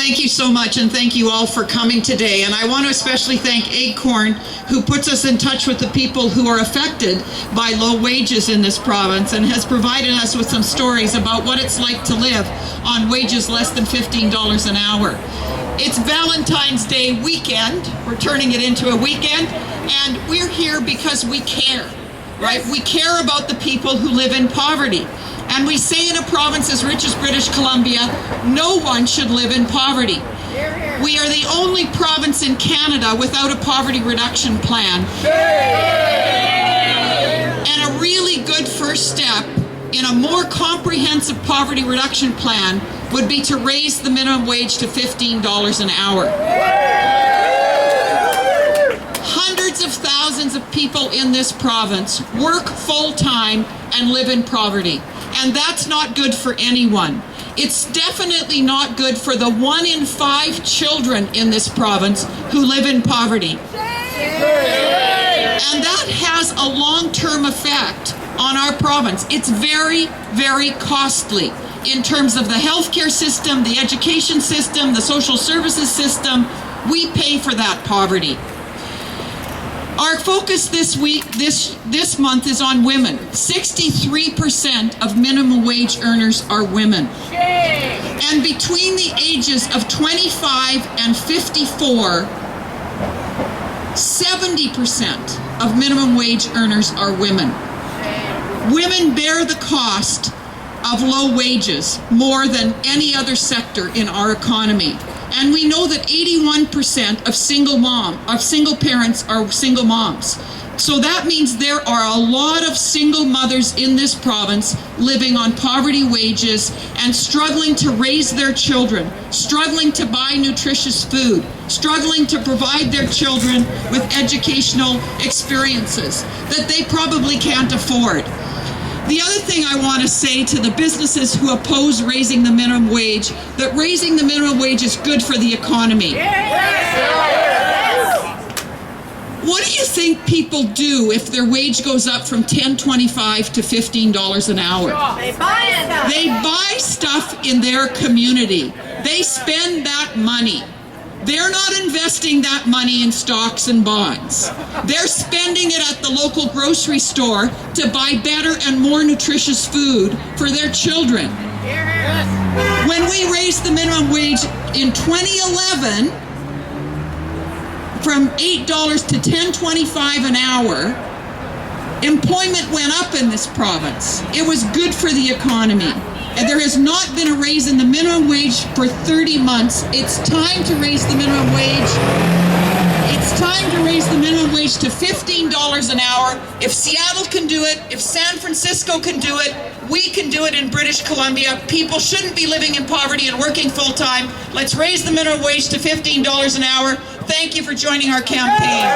Thank you so much, and thank you all for coming today. And I want to especially thank Acorn, who puts us in touch with the people who are affected by low wages in this province and has provided us with some stories about what it's like to live on wages less than $15 an hour. It's Valentine's Day weekend. We're turning it into a weekend, and we're here because we care, right? We care about the people who live in poverty. And we say in a province as rich as British Columbia, no one should live in poverty. We are the only province in Canada without a poverty reduction plan. And a really good first step in a more comprehensive poverty reduction plan would be to raise the minimum wage to $15 an hour. Hundreds of thousands of people in this province work full-time and live in poverty. And that's not good for anyone. It's definitely not good for the 1 in 5 children in this province who live in poverty. And that has a long-term effect on our province. It's very, very costly in terms of the healthcare system, the education system, the social services system. We pay for that poverty. Our focus this week, this month, is on women. 63% of minimum wage earners are women. And between the ages of 25 and 54, 70% of minimum wage earners are women. Women bear the cost of low wages more than any other sector in our economy. And we know that 81% of single parents are single moms. So that means there are a lot of single mothers in this province living on poverty wages and struggling to raise their children, struggling to buy nutritious food, struggling to provide their children with educational experiences that they probably can't afford. The other thing I want to say to the businesses who oppose raising the minimum wage, that raising the minimum wage is good for the economy. What do you think people do if their wage goes up from $10.25 to $15 an hour? They buy stuff in their community. They spend that money. They're not investing that money in stocks and bonds. They're spending it at the local grocery store to buy better and more nutritious food for their children. When we raised the minimum wage in 2011 from $8 to $10.25 an hour, employment went up in this province. It was good for the economy. And there has not been a raise in the minimum wage for 30 months. It's time to raise the minimum wage. It's time to raise the minimum wage to $15 an hour. If Seattle can do it, if San Francisco can do it, we can do it in British Columbia. People shouldn't be living in poverty and working full-time. Let's raise the minimum wage to $15 an hour. Thank you for joining our campaign.